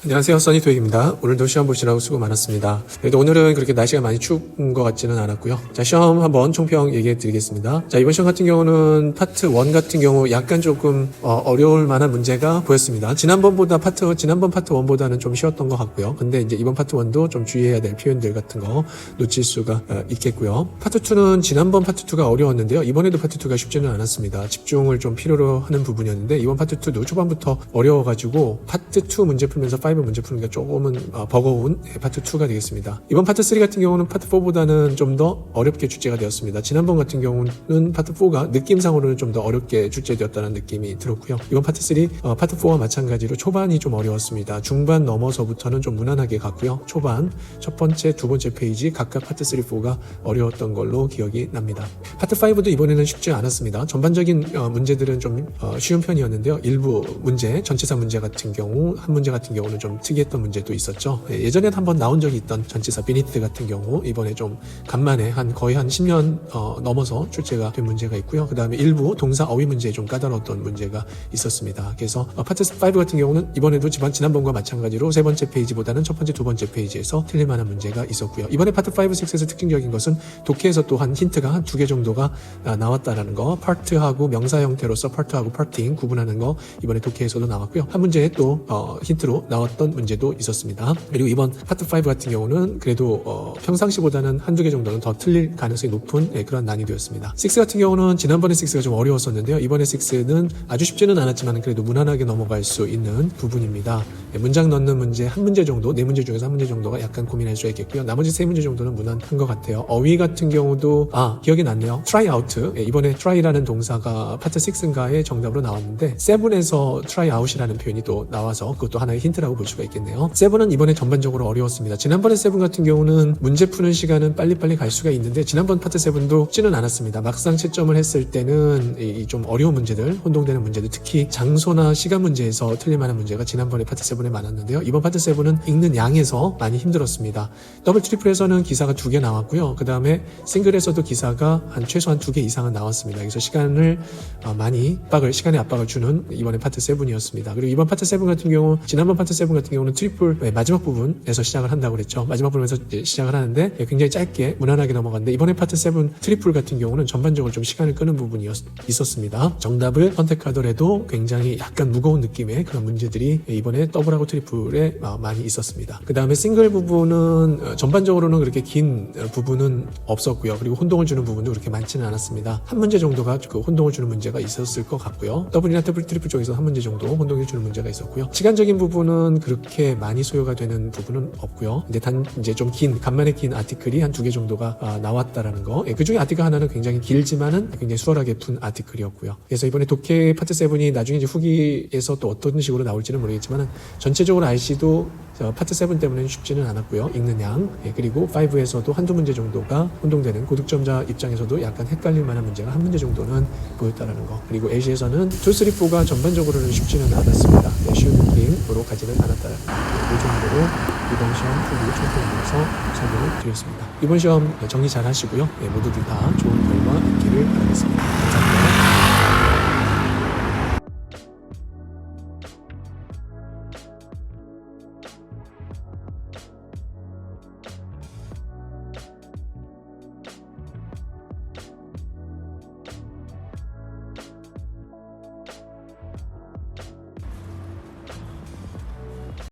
안녕하세요, 써니토익입니다. 오늘도 시험 보시느라고 수고 많았습니다. 그래도 오늘은 그렇게 날씨가 많이 추운 것 같지는 않았고요. 자, 시험 한번 총평 얘기해 드리겠습니다. 자, 이번 시험 같은 경우는 파트 1 같은 경우 약간 조금 어려울 만한 문제가 보였습니다. 지난번 파트 1보다는 좀 쉬웠던 것 같고요. 근데 이제 이번 파트 1도 좀 주의해야 될 표현들 같은 거 놓칠 수가 있겠고요. 파트 2는 지난번 파트 2가 어려웠는데요. 이번에도 파트 2가 쉽지는 않았습니다. 집중을 좀 필요로 하는 부분이었는데 이번 파트 2도 초반부터 어려워가지고 파트 2 문제 풀면서 5 문제 푸는 게 조금은 버거운 파트 2가 되겠습니다. 이번 파트 3 같은 경우는 파트 4보다는 좀 더 어렵게 출제가 되었습니다. 지난번 같은 경우는 파트 4가 느낌상으로는 좀 더 어렵게 출제되었다는 느낌이 들었고요. 이번 파트 3, 파트 4와 마찬가지로 초반이 좀 어려웠습니다. 중반 넘어서부터는 좀 무난하게 갔고요. 초반, 첫 번째, 두 번째 페이지 각각 파트 3, 4가 어려웠던 걸로 기억이 납니다. 파트 5도 이번에는 쉽지 않았습니다. 전반적인 문제들은 좀 쉬운 편이었는데요. 일부 문제, 전치사 문제 같은 경우, 한 문제 같은 경우는 좀 특이했던 문제도 있었죠. 예전에 한번 나온 적이 있던 전치사 beneath 같은 경우 이번에 좀 간만에 거의 한 10년 넘어서 출제가 된 문제가 있고요. 그 다음에 일부 동사 어휘 문제에 좀 까다로웠던 문제가 있었습니다. 그래서 파트 5 같은 경우는 이번에도 지난번과 마찬가지로 세 번째 페이지보다는 첫 번째, 두 번째 페이지에서 틀릴 만한 문제가 있었고요. 이번에 파트 5, 6에서 특징적인 것은 독해에서 또한 힌트가 한 두 개 정도가 나왔다라는 거, 파트하고 명사 형태로서 파트하고 파팅 구분하는 거 이번에 독해에서도 나왔고요. 한 문제에 또 힌트로 나왔던 문제도 있었습니다. 그리고 이번 파트 5 같은 경우는 그래도 평상시보다는 한두 개 정도는 더 틀릴 가능성이 높은 그런 난이도였습니다. 6 같은 경우는 지난번에 6가 좀 어려웠었는데요. 이번에 6는 아주 쉽지는 않았지만 그래도 무난하게 넘어갈 수 있는 부분입니다. 문장 넣는 문제 한 문제 정도, 네 문제 중에서 한 문제 정도가 약간 고민할 수 있겠고요. 나머지 세 문제 정도는 무난한 것 같아요. 어휘 같은 경우도 기억이 났네요. try out, 이번에 try라는 동사가 파트 6인가의 정답으로 나왔는데 7에서 try out이라는 표현이 또 나와서 그것도 하나의 힌트라고 볼 수가 있겠네요. 7은 이번에 전반적으로 어려웠습니다. 지난번에 7 같은 경우는 문제 푸는 시간은 빨리빨리 갈 수가 있는데 지난번 파트 7도 쉽지는 않았습니다. 막상 채점을 했을 때는 이 좀 어려운 문제들, 혼동되는 문제들, 특히 장소나 시간 문제에서 틀릴 만한 문제가 지난번에 파트 7에 많았는데요. 이번 파트 7은 읽는 양에서 많이 힘들었습니다. 더블 트리플에서는 기사가 2개 나왔고요. 그 다음에 싱글에서도 기사가 최소한 2개 이상은 나왔습니다. 그래서 시간의 압박을 주는 이번에 파트 7이었습니다. 그리고 이번 파트 7 같은 경우, 지난번 파트 7 같은 경우는 트리플 마지막 부분에서 시작을 한다고 그랬죠. 마지막 부분에서 시작을 하는데 굉장히 짧게 무난하게 넘어갔는데 이번에 파트 7 트리플 같은 경우는 전반적으로 좀 시간을 끄는 부분이 있었습니다. 정답을 선택하더라도 굉장히 약간 무거운 느낌의 그런 문제들이 이번에 더블하고 트리플에 많이 있었습니다. 그 다음에 싱글 부분은 전반적으로는 그렇게 긴 부분은 없었고요. 그리고 혼동을 주는 부분도 그렇게 많지는 않았습니다. 한 문제 정도가 그 혼동을 주는 문제가 있었을 것 같고요. 더블이나 트리플 쪽에서 한 문제 정도 혼동을 주는 문제가 있었고요. 시간적인 부분은 그렇게 많이 소요가 되는 부분은 없고요. 이제 좀 간만에 긴 아티클이 한 2개 정도가 나왔다라는 거. 그 중에 아티클 하나는 굉장히 길지만은 굉장히 수월하게 푼 아티클이었고요. 그래서 이번에 독해 파트 7이 나중에 이제 후기에서 또 어떤 식으로 나올지는 모르겠지만은 전체적으로 RC도 파트 7 때문에 쉽지는 않았고요. 읽는 양. 그리고 5에서도 한두 문제 정도가 혼동되는 고득점자 입장에서도 약간 헷갈릴 만한 문제가 한 문제 정도는 보였다라는 거. 그리고 LC에서는 2, 3, 4가 전반적으로는 쉽지는 않았습니다. 쉬운 느낌으로 가지는 않았다라는 거. 이 정도로 이번 시험 후기 총평에서 설명을 드렸습니다. 이번 시험 정리 잘 하시고요. 모두들 다 좋은 결과 있기를 바라겠습니다. 감사합니다.